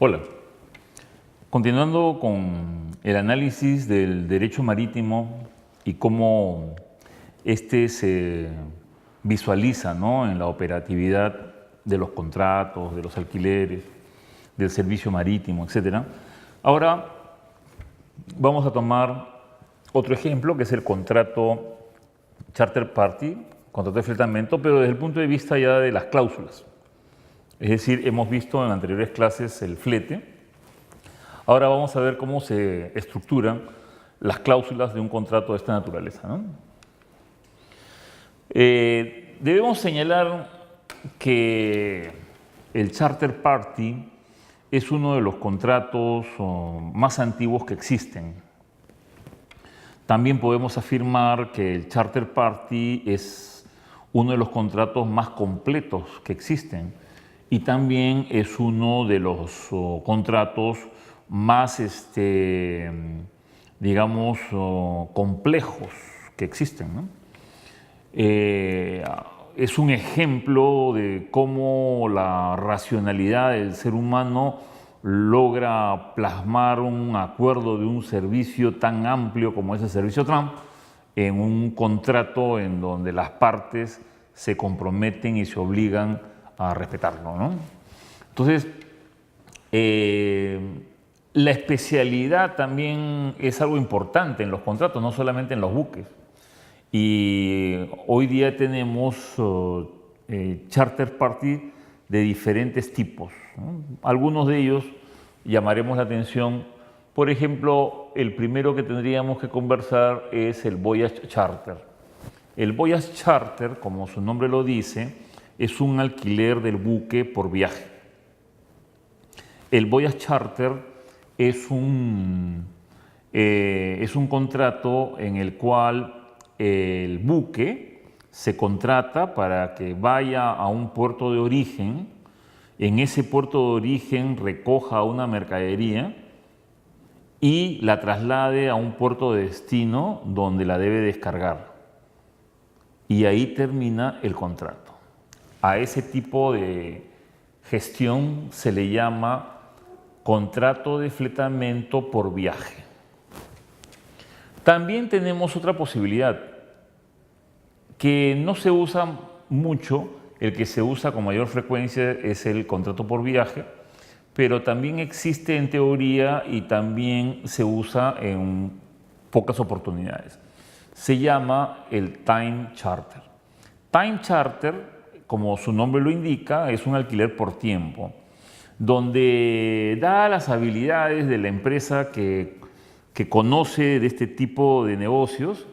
Hola. Continuando con el análisis del derecho marítimo y cómo este se visualiza, ¿no?, en la operatividad de los contratos, de los alquileres, del servicio marítimo, etc. Ahora vamos a tomar otro ejemplo, que es el contrato charter party, contrato de fletamento, pero desde el punto de vista ya de las cláusulas. Es decir, hemos visto en anteriores clases el flete. Ahora vamos a ver cómo se estructuran las cláusulas de un contrato de esta naturaleza, ¿no? Debemos señalar que el charter party es uno de los contratos más antiguos que existen. También podemos afirmar que el charter party es uno de los contratos más completos que existen y también es uno de los contratos más, digamos, complejos que existen, ¿no? Es un ejemplo de cómo la racionalidad del ser humano logra plasmar un acuerdo de un servicio tan amplio como es el servicio Trump en un contrato en donde las partes se comprometen y se obligan a respetarlo, ¿no? Entonces, la especialidad también es algo importante en los contratos, no solamente en los buques. Y hoy día tenemos charter party de diferentes tipos, ¿no? Algunos de ellos llamaremos la atención. Por ejemplo, el primero que tendríamos que conversar es el Voyage Charter. El Voyage Charter, como su nombre lo dice, es un alquiler del buque por viaje. El Voyage Charter es un contrato en el cual el buque se contrata para que vaya a un puerto de origen, en ese puerto de origen recoja una mercadería y la traslade a un puerto de destino donde la debe descargar. Y ahí termina el contrato. A ese tipo de gestión se le llama contrato de fletamento por viaje. También tenemos otra posibilidad que no se usa mucho. El que se usa con mayor frecuencia es el contrato por viaje, pero también existe en teoría y también se usa en pocas oportunidades. Se llama el time charter. Time charter, como su nombre lo indica, es un alquiler por tiempo, donde dadas las habilidades de la empresa que conoce de este tipo de negocios,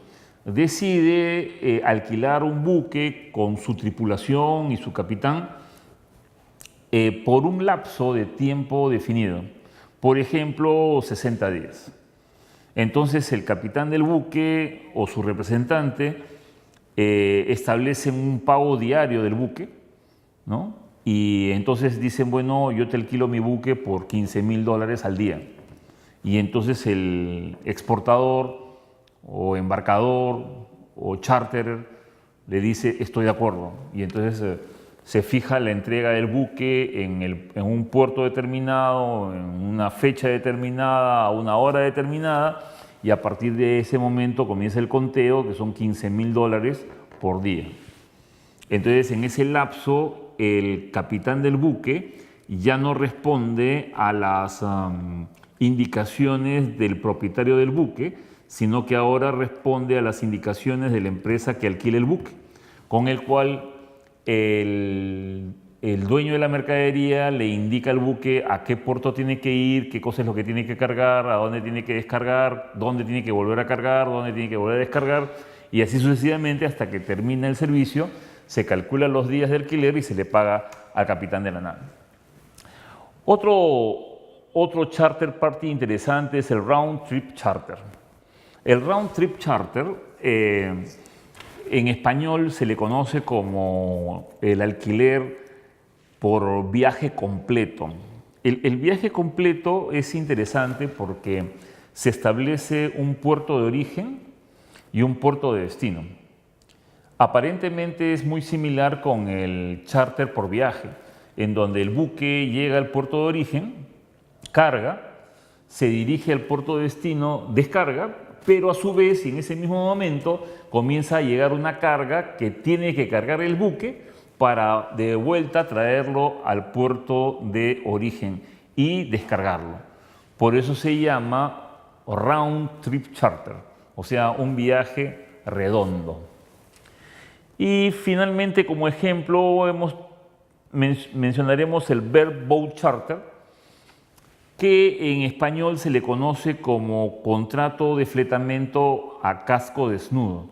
decide alquilar un buque con su tripulación y su capitán por un lapso de tiempo definido, por ejemplo 60 días. Entonces el capitán del buque o su representante establecen un pago diario del buque, ¿no? Y entonces dicen, bueno, yo te alquilo mi buque por $15,000 al día. Y entonces el exportador o embarcador o charterer le dice, estoy de acuerdo. Y entonces se fija la entrega del buque en un puerto determinado, en una fecha determinada, a una hora determinada, y a partir de ese momento comienza el conteo, que son $15,000 por día. Entonces, en ese lapso, el capitán del buque ya no responde a las indicaciones del propietario del buque, sino que ahora responde a las indicaciones de la empresa que alquila el buque, con el cual el dueño de la mercadería le indica al buque a qué puerto tiene que ir, qué cosa es lo que tiene que cargar, a dónde tiene que descargar, dónde tiene que volver a cargar, dónde tiene que volver a descargar, y así sucesivamente hasta que termina el servicio. Se calculan los días de alquiler y se le paga al capitán de la nave. Otro charter party interesante es el Round Trip Charter. El Round Trip Charter en español se le conoce como el alquiler por viaje completo. El viaje completo es interesante porque se establece un puerto de origen y un puerto de destino. Aparentemente es muy similar con el charter por viaje, en donde el buque llega al puerto de origen carga, se dirige al puerto de destino, descarga, pero a su vez, en ese mismo momento, comienza a llegar una carga que tiene que cargar el buque para de vuelta traerlo al puerto de origen y descargarlo. Por eso se llama round trip charter, o sea, un viaje redondo. Y finalmente, como ejemplo, mencionaremos el bareboat charter, que en español se le conoce como contrato de fletamento a casco desnudo.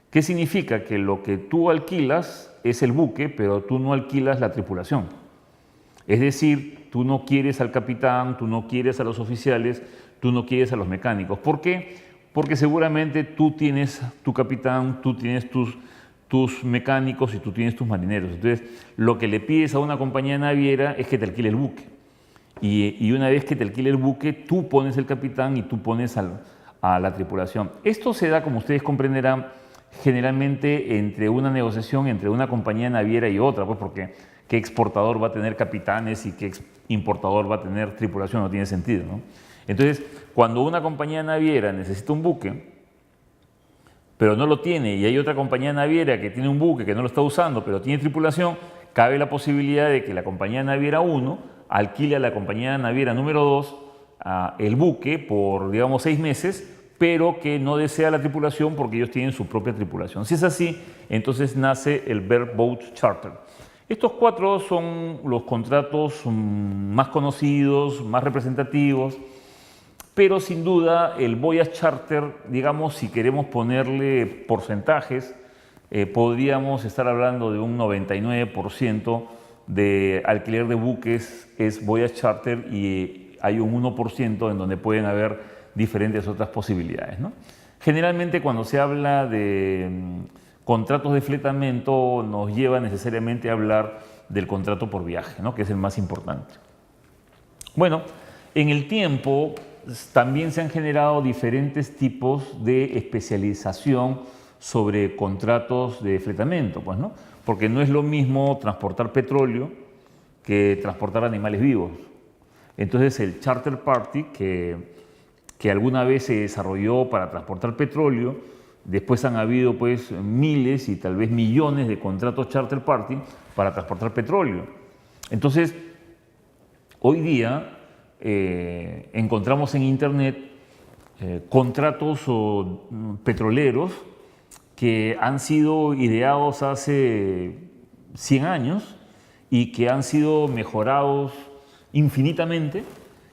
¿Qué significa? Que lo que tú alquilas es el buque, pero tú no alquilas la tripulación. Es decir, tú no quieres al capitán, tú no quieres a los oficiales, tú no quieres a los mecánicos. ¿Por qué? Porque seguramente tú tienes tu capitán, tú tienes tus mecánicos y tú tienes tus marineros. Entonces, lo que le pides a una compañía naviera es que te alquile el buque. Y una vez que te alquile el buque, tú pones el capitán y tú pones a la tripulación. Esto se da, como ustedes comprenderán, generalmente entre una negociación entre una compañía naviera y otra, pues porque qué exportador va a tener capitanes y qué importador va a tener tripulación, no tiene sentido, ¿no? Entonces, cuando una compañía naviera necesita un buque, pero no lo tiene, y hay otra compañía naviera que tiene un buque que no lo está usando, pero tiene tripulación, cabe la posibilidad de que la compañía naviera 1 alquile a la compañía naviera número 2 el buque por, digamos, 6 meses, pero que no desea la tripulación porque ellos tienen su propia tripulación. Si es así, entonces nace el bareboat charter. Estos 4 son los contratos más conocidos, más representativos, pero sin duda el voyage charter, digamos, si queremos ponerle porcentajes, podríamos estar hablando de un 99% de alquiler de buques es voyage charter y hay un 1% en donde pueden haber diferentes otras posibilidades, ¿no? Generalmente cuando se habla de contratos de fletamento nos lleva necesariamente a hablar del contrato por viaje, ¿no? Que es el más importante. Bueno, en el tiempo también se han generado diferentes tipos de especialización sobre contratos de fletamento, pues, ¿no? Porque no es lo mismo transportar petróleo que transportar animales vivos. Entonces el charter party que alguna vez se desarrolló para transportar petróleo, después han habido pues miles y tal vez millones de contratos charter party para transportar petróleo. Entonces, hoy día encontramos en internet contratos petroleros que han sido ideados hace 100 años y que han sido mejorados infinitamente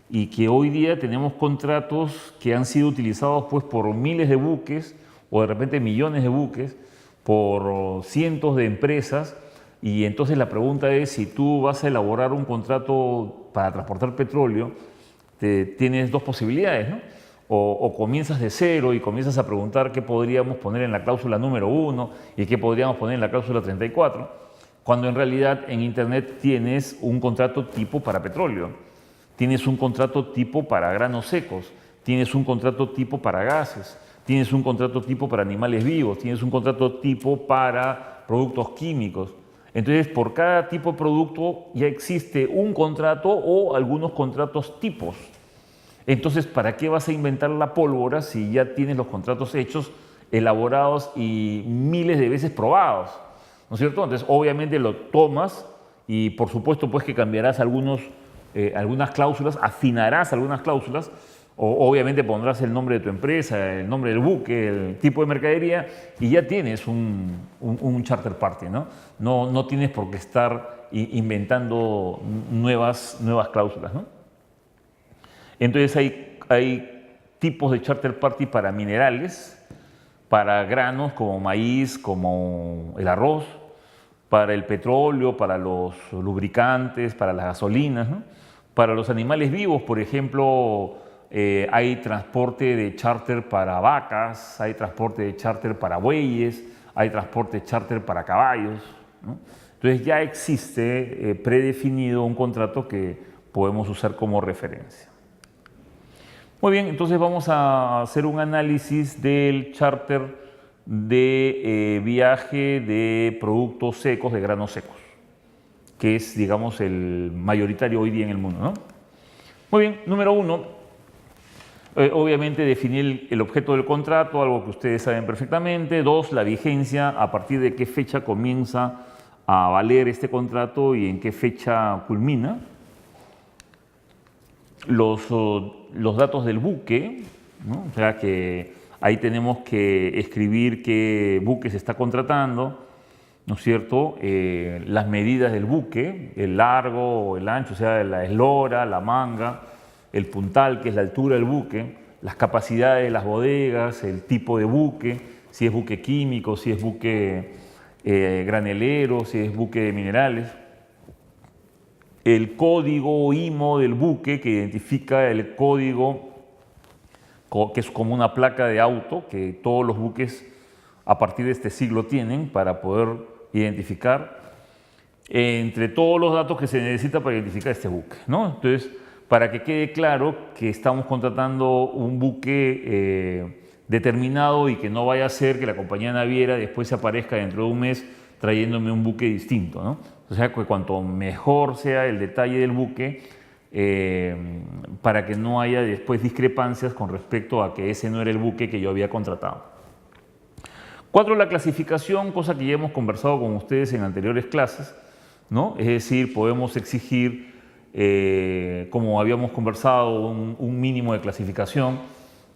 y que hoy día tenemos contratos que han sido utilizados pues por miles de buques o de repente millones de buques por cientos de empresas. Y entonces la pregunta es, si tú vas a elaborar un contrato para transportar petróleo, tienes dos posibilidades, ¿no? O comienzas de cero y comienzas a preguntar qué podríamos poner en la cláusula número 1 y qué podríamos poner en la cláusula 34, cuando en realidad en Internet tienes un contrato tipo para petróleo, tienes un contrato tipo para granos secos, tienes un contrato tipo para gases, tienes un contrato tipo para animales vivos, tienes un contrato tipo para productos químicos. Entonces, por cada tipo de producto ya existe un contrato o algunos contratos tipos. Entonces, ¿para qué vas a inventar la pólvora si ya tienes los contratos hechos, elaborados y miles de veces probados? ¿No es cierto? Entonces, obviamente lo tomas y por supuesto pues que cambiarás algunas cláusulas, afinarás algunas cláusulas, o obviamente pondrás el nombre de tu empresa, el nombre del buque, el tipo de mercadería y ya tienes un charter party, ¿no? No tienes por qué estar inventando nuevas cláusulas, ¿no? Entonces hay tipos de charter party para minerales, para granos como maíz, como el arroz, para el petróleo, para los lubricantes, para las gasolinas, ¿no? Para los animales vivos, por ejemplo, hay transporte de charter para vacas, hay transporte de charter para bueyes, hay transporte de charter para caballos, ¿no? Entonces ya existe predefinido un contrato que podemos usar como referencia. Muy bien, entonces vamos a hacer un análisis del charter de viaje de productos secos, de granos secos, que es, digamos, el mayoritario hoy día en el mundo, ¿no? Muy bien, número 1, obviamente definir el objeto del contrato, algo que ustedes saben perfectamente. 2, la vigencia, a partir de qué fecha comienza a valer este contrato y en qué fecha culmina. Los datos del buque, ¿no? O sea que ahí tenemos que escribir qué buque se está contratando, ¿no es cierto? Las medidas del buque, el largo, el ancho, o sea, la eslora, la manga, el puntal, que es la altura del buque, las capacidades de las bodegas, el tipo de buque, si es buque químico, si es buque granelero, si es buque de minerales. El código IMO del buque, que identifica el código, que es como una placa de auto, que todos los buques a partir de este siglo tienen para poder identificar, entre todos los datos que se necesita para identificar este buque, ¿no? Entonces, para que quede claro que estamos contratando un buque determinado y que no vaya a ser que la compañía naviera después se aparezca dentro de un mes trayéndome un buque distinto, ¿no? O sea, que cuanto mejor sea el detalle del buque, para que no haya después discrepancias con respecto a que ese no era el buque que yo había contratado. 4, la clasificación, cosa que ya hemos conversado con ustedes en anteriores clases, ¿no? Es decir, podemos exigir, como habíamos conversado, un mínimo de clasificación,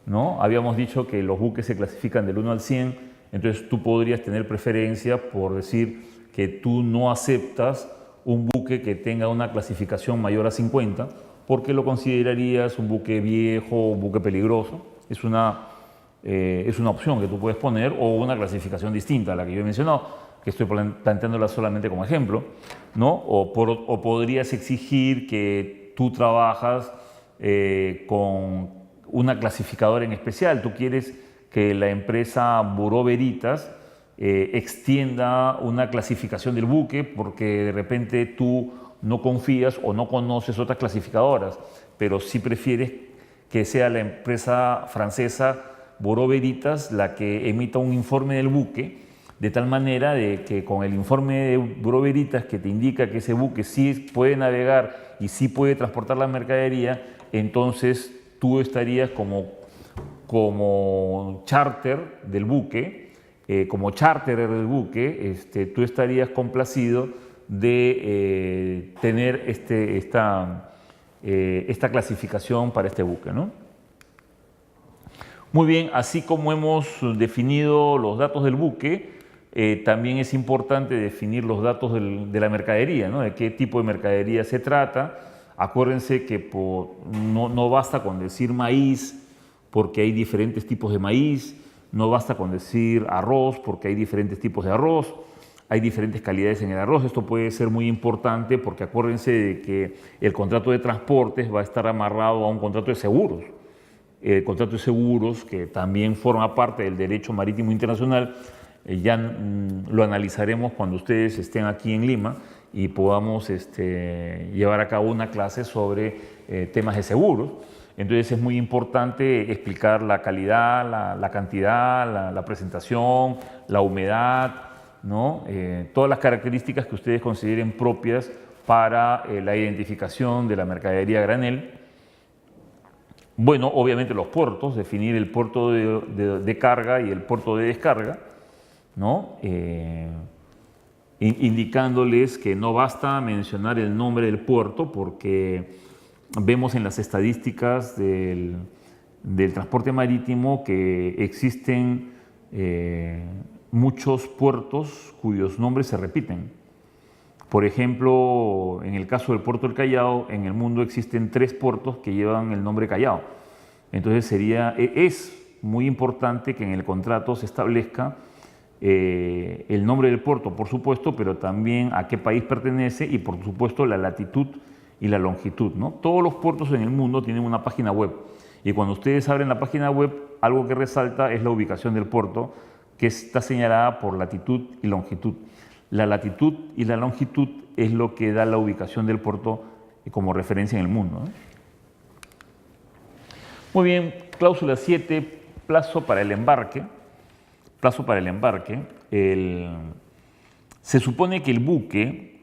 ¿no? Habíamos dicho que los buques se clasifican del 1 al 100, entonces tú podrías tener preferencia por decir que tú no aceptas un buque que tenga una clasificación mayor a 50 porque lo considerarías un buque viejo, un buque peligroso. Es una opción que tú puedes poner, o una clasificación distinta a la que yo he mencionado, que estoy planteándola solamente como ejemplo, ¿no? O podrías exigir que tú trabajas con una clasificadora en especial. Tú quieres que la empresa Bureau Veritas extienda una clasificación del buque porque de repente tú no confías o no conoces otras clasificadoras, pero sí prefieres que sea la empresa francesa Bureau Veritas la que emita un informe del buque, de tal manera de que con el informe de Bureau Veritas que te indica que ese buque sí puede navegar y sí puede transportar la mercadería, entonces tú estarías como charter del buque, como charterer del buque, tú estarías complacido de tener esta clasificación para este buque, ¿no? Muy bien, así como hemos definido los datos del buque, también es importante definir los datos de la mercadería, ¿no? De qué tipo de mercadería se trata. Acuérdense que no basta con decir maíz porque hay diferentes tipos de maíz, no basta con decir arroz porque hay diferentes tipos de arroz, hay diferentes calidades en el arroz. Esto puede ser muy importante porque acuérdense de que el contrato de transportes va a estar amarrado a un contrato de seguros. El contrato de seguros, que también forma parte del derecho marítimo internacional, ya lo analizaremos cuando ustedes estén aquí en Lima y podamos llevar a cabo una clase sobre temas de seguros. Entonces es muy importante explicar la calidad, la cantidad, la presentación, la humedad, ¿no? Todas las características que ustedes consideren propias para la identificación de la mercadería a granel. Bueno, obviamente los puertos, definir el puerto de carga y el puerto de descarga, ¿no? Indicándoles que no basta mencionar el nombre del puerto porque vemos en las estadísticas del transporte marítimo que existen muchos puertos cuyos nombres se repiten. Por ejemplo, en el caso del puerto del Callao, en el mundo existen 3 puertos que llevan el nombre Callao. Entonces es muy importante que en el contrato se establezca el nombre del puerto, por supuesto, pero también a qué país pertenece y, por supuesto, la latitud y la longitud, ¿no? Todos los puertos en el mundo tienen una página web y cuando ustedes abren la página web, algo que resalta es la ubicación del puerto, que está señalada por latitud y longitud. La latitud y la longitud es lo que da la ubicación del puerto como referencia en el mundo, ¿no? Muy bien, cláusula 7, plazo para el embarque. Plazo para el embarque. Se supone que el buque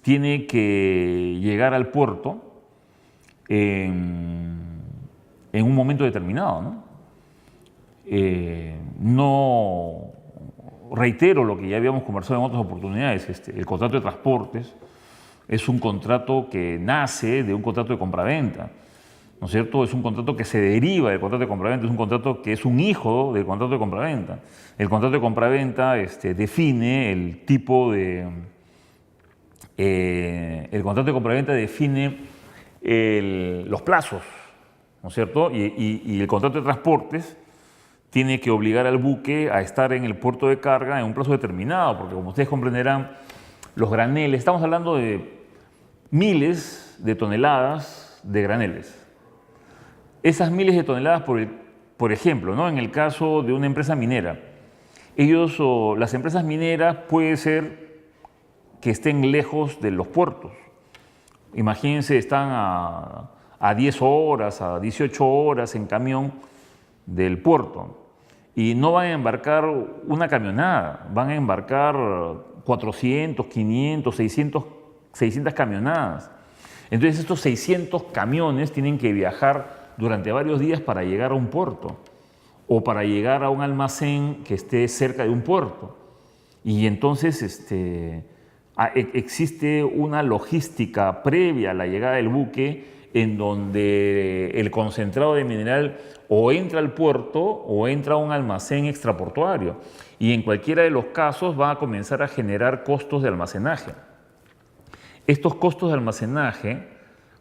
tiene que llegar al puerto en, en un momento determinado, ¿no? No reitero lo que ya habíamos conversado en otras oportunidades, el contrato de transportes es un contrato que nace de un contrato de compraventa, ¿no es cierto? Es un contrato que se deriva del contrato de compraventa, es un contrato que es un hijo del contrato de compraventa. El contrato de compraventa define el tipo de... el contrato de compraventa define los plazos, ¿no es cierto? Y el contrato de transportes tiene que obligar al buque a estar en el puerto de carga en un plazo determinado, porque como ustedes comprenderán, los graneles, estamos hablando de miles de toneladas de graneles. Esas miles de toneladas, por ejemplo, ¿no? En el caso de una empresa minera, las empresas mineras puede ser que estén lejos de los puertos. Imagínense, están a 10 horas, a 18 horas en camión del puerto y no van a embarcar una camionada, van a embarcar 400, 500, 600 camionadas. Entonces estos 600 camiones tienen que viajar durante varios días para llegar a un puerto o para llegar a un almacén que esté cerca de un puerto. Y entonces existe una logística previa a la llegada del buque en donde el concentrado de mineral o entra al puerto o entra a un almacén extraportuario. Y en cualquiera de los casos va a comenzar a generar costos de almacenaje. Estos costos de almacenaje,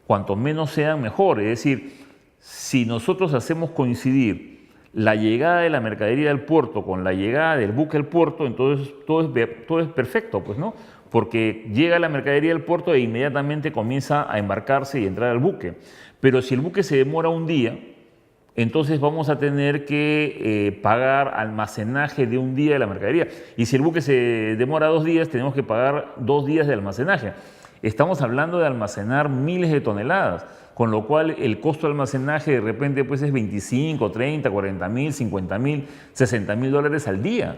cuanto menos sean, mejor. Es decir, si nosotros hacemos coincidir la llegada de la mercadería del puerto con la llegada del buque al puerto, entonces todo es perfecto, pues, ¿no? Porque llega la mercadería del puerto e inmediatamente comienza a embarcarse y entrar al buque. Pero si el buque se demora un día, entonces vamos a tener que pagar almacenaje de un día de la mercadería. Y si el buque se demora 2 días, tenemos que pagar 2 días de almacenaje. Estamos hablando de almacenar miles de toneladas, con lo cual el costo de almacenaje de repente pues es 25, 30, 40 mil, 50 mil, 60 mil dólares al día.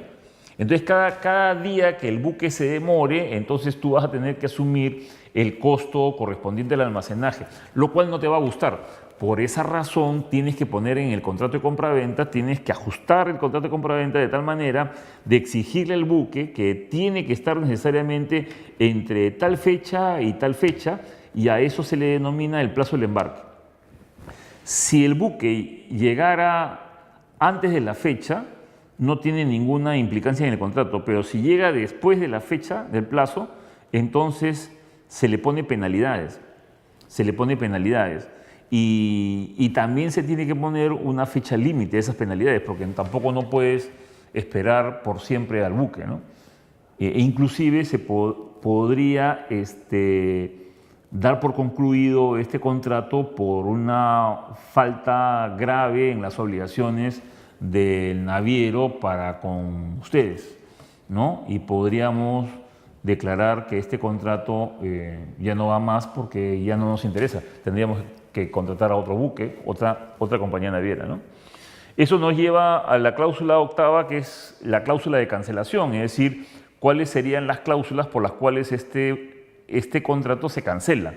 Entonces cada día que el buque se demore, entonces tú vas a tener que asumir el costo correspondiente al almacenaje, lo cual no te va a gustar. Por esa razón tienes que poner en el contrato de compraventa, tienes que ajustar el contrato de compraventa de tal manera de exigirle al buque que tiene que estar necesariamente entre tal fecha y a eso se le denomina el plazo del embarque. Si el buque llegara antes de la fecha, no tiene ninguna implicancia en el contrato, pero si llega después de la fecha del plazo, entonces se le pone penalidades. Y también se tiene que poner una fecha límite de esas penalidades, porque tampoco no puedes esperar por siempre al buque, ¿no? E inclusive se podría dar por concluido este contrato por una falta grave en las obligaciones del naviero para con ustedes, ¿no? Y podríamos declarar que este contrato ya no va más porque ya no nos interesa. Tendríamos que contratar a otro buque, otra compañía naviera, ¿no? Eso nos lleva a la cláusula octava, que es la cláusula de cancelación, es decir, cuáles serían las cláusulas por las cuales este contrato se cancela,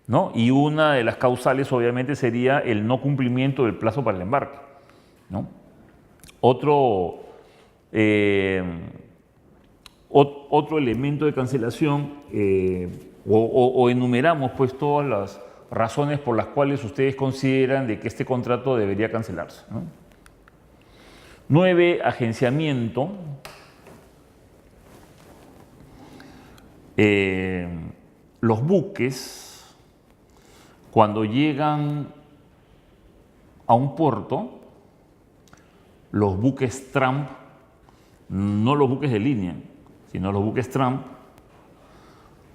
¿no? Y una de las causales obviamente sería el no cumplimiento del plazo para el embarque, ¿no? Otro elemento de cancelación, o enumeramos pues todas las razones por las cuales ustedes consideran de que este contrato debería cancelarse, ¿no? 9, agenciamiento. Los buques, cuando llegan a un puerto, los buques tramp, no los buques de línea, sino los buques tramp,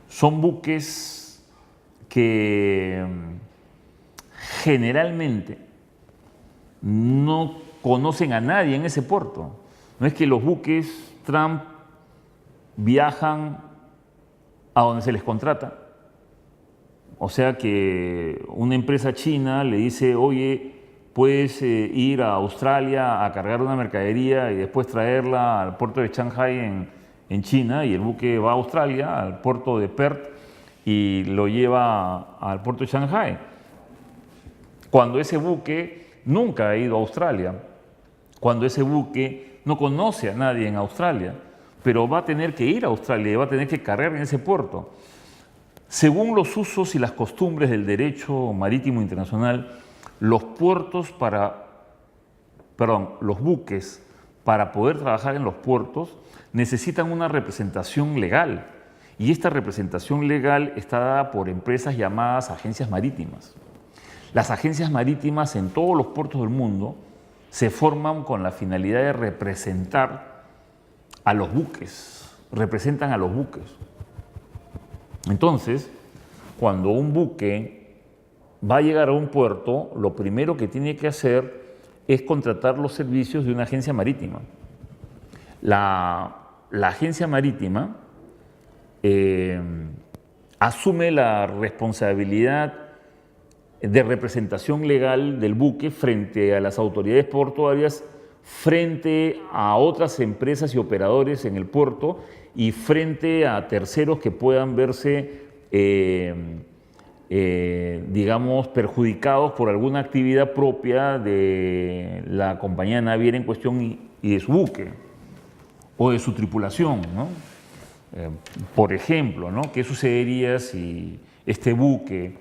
son buques que generalmente no conocen a nadie en ese puerto. No es que los buques tramp viajan a donde se les contrata. O sea que una empresa china le dice, oye, puedes ir a Australia a cargar una mercadería y después traerla al puerto de Shanghai en China, y el buque va a Australia, al puerto de Perth, y lo lleva al puerto de Shanghai. cuando ese buque nunca ha ido a Australia, cuando ese buque no conoce a nadie en Australia, pero va a tener que ir a Australia y va a tener que cargar en ese puerto. Según los usos y las costumbres del derecho marítimo internacional, los buques para poder trabajar en los puertos necesitan una representación legal, y esta representación legal está dada por empresas llamadas agencias marítimas. Las agencias marítimas en todos los puertos del mundo se forman con la finalidad de representar a los buques, representan a los buques. Entonces, cuando un buque va a llegar a un puerto, lo primero que tiene que hacer es contratar los servicios de una agencia marítima. La agencia marítima asume la responsabilidad de representación legal del buque frente a las autoridades portuarias, frente a otras empresas y operadores en el puerto y frente a terceros que puedan verse, digamos, perjudicados por alguna actividad propia de la compañía naviera en cuestión y de su buque o de su tripulación, ¿no? Por ejemplo, ¿no? ¿Qué sucedería si este buque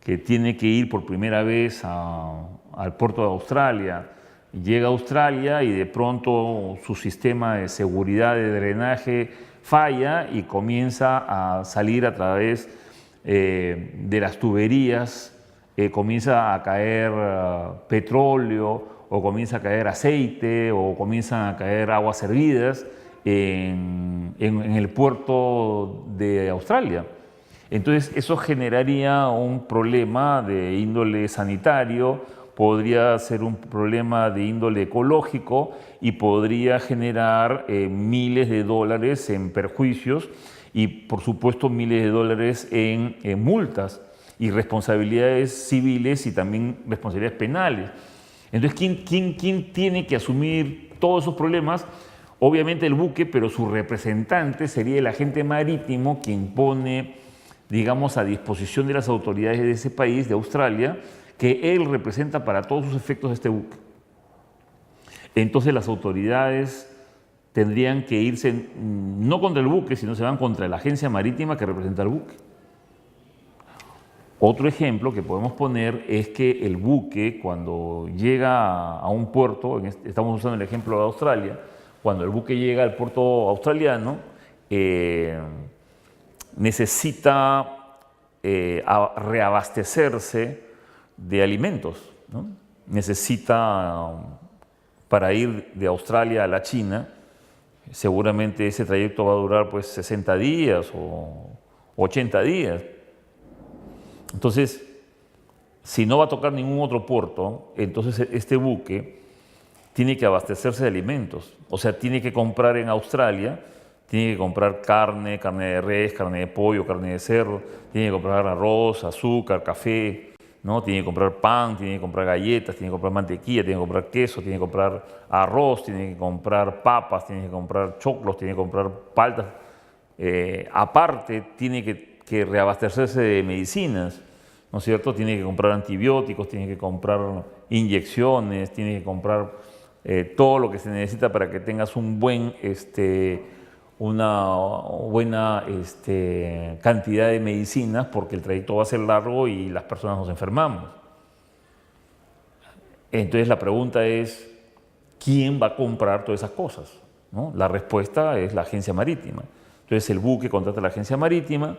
que tiene que ir por primera vez al puerto de Australia llega a Australia y de pronto su sistema de seguridad de drenaje falla y comienza a salir a través de las tuberías, comienza a caer petróleo o comienza a caer aceite o comienzan a caer aguas hervidas en el puerto de Australia? Entonces eso generaría un problema de índole sanitario, podría ser un problema de índole ecológico y podría generar miles de dólares en perjuicios y por supuesto miles de dólares en multas y responsabilidades civiles y también responsabilidades penales. Entonces, ¿quién tiene que asumir todos esos problemas? Obviamente el buque, pero su representante sería el agente marítimo quien pone, digamos, a disposición de las autoridades de ese país, de Australia, que él representa para todos sus efectos este buque. Entonces las autoridades tendrían que irse no contra el buque, sino se van contra la agencia marítima que representa al buque. Otro ejemplo que podemos poner es que el buque, cuando llega a un puerto, estamos usando el ejemplo de Australia, cuando el buque llega al puerto australiano, necesita reabastecerse de alimentos, ¿no? Necesita, para ir de Australia a la China, seguramente ese trayecto va a durar pues 60 días o 80 días. Entonces, si no va a tocar ningún otro puerto, entonces este buque tiene que abastecerse de alimentos. O sea, tiene que comprar en Australia, tiene que comprar carne de res, carne de pollo, carne de cerdo, tiene que comprar arroz, azúcar, café, ¿no? Tiene que comprar pan, tiene que comprar galletas, tiene que comprar mantequilla, tiene que comprar queso, tiene que comprar arroz, tiene que comprar papas, tiene que comprar choclos, tiene que comprar paltas. Aparte, tiene que reabastecerse de medicinas, ¿no es cierto? Tiene que comprar antibióticos, tiene que comprar inyecciones, tiene que comprar todo lo que se necesita para que tengas una buena cantidad de medicinas, porque el trayecto va a ser largo y las personas nos enfermamos. Entonces la pregunta es, ¿quién va a comprar todas esas cosas? ¿No? La respuesta es la agencia marítima. Entonces el buque contrata a la agencia marítima,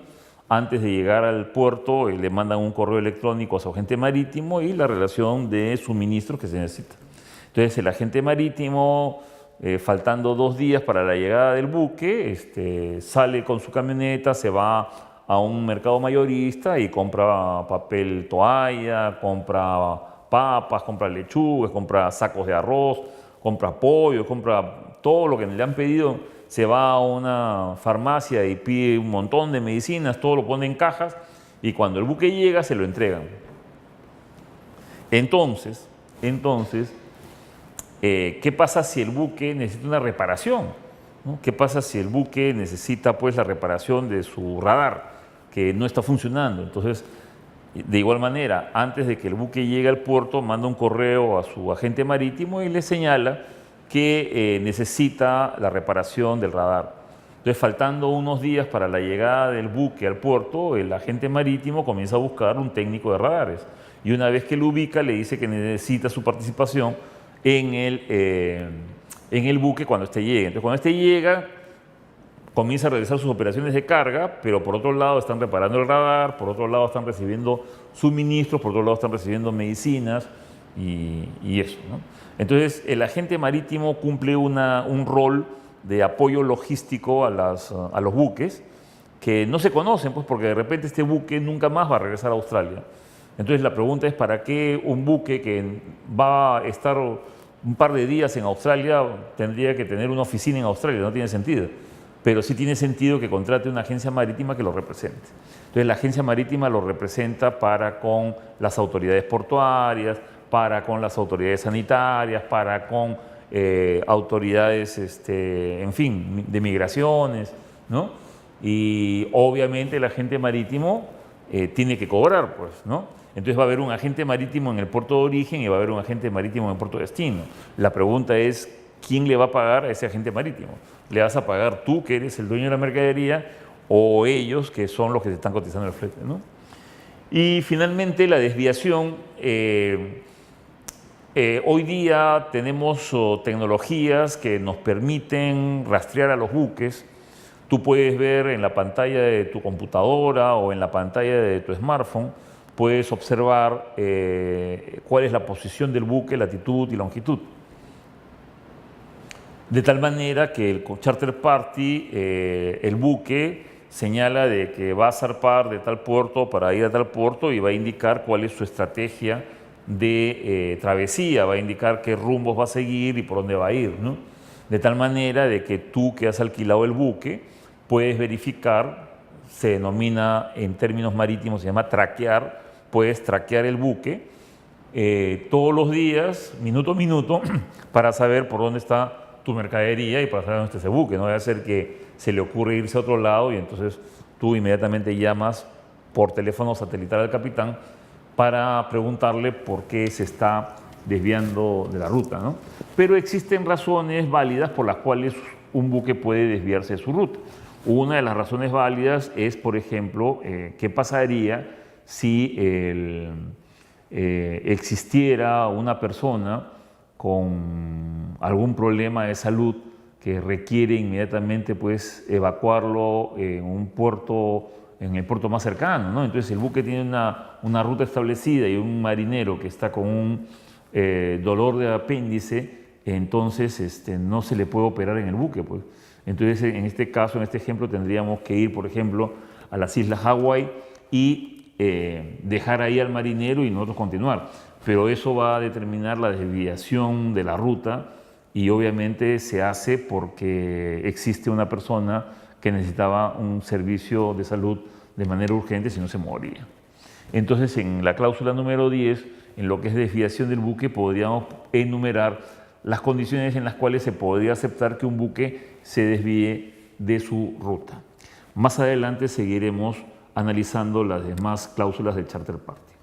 antes de llegar al puerto le mandan un correo electrónico a su agente marítimo y la relación de suministros que se necesita. Entonces el agente marítimo, faltando 2 días para la llegada del buque, sale con su camioneta, se va a un mercado mayorista y compra papel toalla, compra papas, compra lechugas, compra sacos de arroz, compra pollo, compra todo lo que le han pedido. Se va a una farmacia y pide un montón de medicinas, todo lo pone en cajas y cuando el buque llega se lo entregan. Entonces, ¿qué pasa si el buque necesita una reparación? ¿No? ¿Qué pasa si el buque necesita pues la reparación de su radar que no está funcionando? Entonces, De igual manera, antes de que el buque llegue al puerto, manda un correo a su agente marítimo y le señala que necesita la reparación del radar. Entonces, faltando unos días para la llegada del buque al puerto, el agente marítimo comienza a buscar un técnico de radares. Y una vez que lo ubica, le dice que necesita su participación en el buque cuando este llegue. Entonces, cuando este llega, comienza a realizar sus operaciones de carga, pero por otro lado están reparando el radar, por otro lado están recibiendo suministros, por otro lado están recibiendo medicinas y eso, ¿no? Entonces, el agente marítimo cumple un rol de apoyo logístico a los buques que no se conocen, pues, porque de repente este buque nunca más va a regresar a Australia. Entonces, la pregunta es, ¿para qué un buque que va a estar un par de días en Australia tendría que tener una oficina en Australia? No tiene sentido. Pero sí tiene sentido que contrate una agencia marítima que lo represente. Entonces, la agencia marítima lo representa para con las autoridades portuarias, para con las autoridades sanitarias, para con autoridades, en fin, de migraciones, ¿no? Y obviamente el agente marítimo tiene que cobrar, pues, ¿no? Entonces va a haber un agente marítimo en el puerto de origen y va a haber un agente marítimo en el puerto de destino. La pregunta es, ¿quién le va a pagar a ese agente marítimo? ¿Le vas a pagar tú, que eres el dueño de la mercadería, o ellos, que son los que te están cotizando el flete, ¿no? Y finalmente la desviación. Hoy día tenemos tecnologías que nos permiten rastrear a los buques. Tú puedes ver en la pantalla de tu computadora o en la pantalla de tu smartphone, puedes observar cuál es la posición del buque, latitud y longitud. De tal manera que el charter party, el buque, señala de que va a zarpar de tal puerto para ir a tal puerto y va a indicar cuál es su estrategia de travesía, va a indicar qué rumbos va a seguir y por dónde va a ir, ¿no? De tal manera de que tú que has alquilado el buque puedes verificar, se denomina en términos marítimos, se llama traquear, puedes traquear el buque todos los días, minuto a minuto, para saber por dónde está tu mercadería y para saber dónde está ese buque. No va a ser que se le ocurre irse a otro lado y entonces tú inmediatamente llamas por teléfono satelital al capitán para preguntarle por qué se está desviando de la ruta, ¿no? Pero existen razones válidas por las cuales un buque puede desviarse de su ruta. Una de las razones válidas es, por ejemplo, qué pasaría si existiera una persona con algún problema de salud que requiere inmediatamente, pues, evacuarlo en el puerto más cercano, ¿no? Entonces, el buque tiene una ruta establecida y un marinero que está con un dolor de apéndice, entonces no se le puede operar en el buque, pues. Entonces, en este caso, en este ejemplo, tendríamos que ir, por ejemplo, a las Islas Hawái y dejar ahí al marinero y nosotros continuar. Pero eso va a determinar la desviación de la ruta y obviamente se hace porque existe una persona que necesitaba un servicio de salud de manera urgente, si no se moría. Entonces, en la cláusula número 10, en lo que es desviación del buque, podríamos enumerar las condiciones en las cuales se podría aceptar que un buque se desvíe de su ruta. Más adelante seguiremos analizando las demás cláusulas del Charter Party.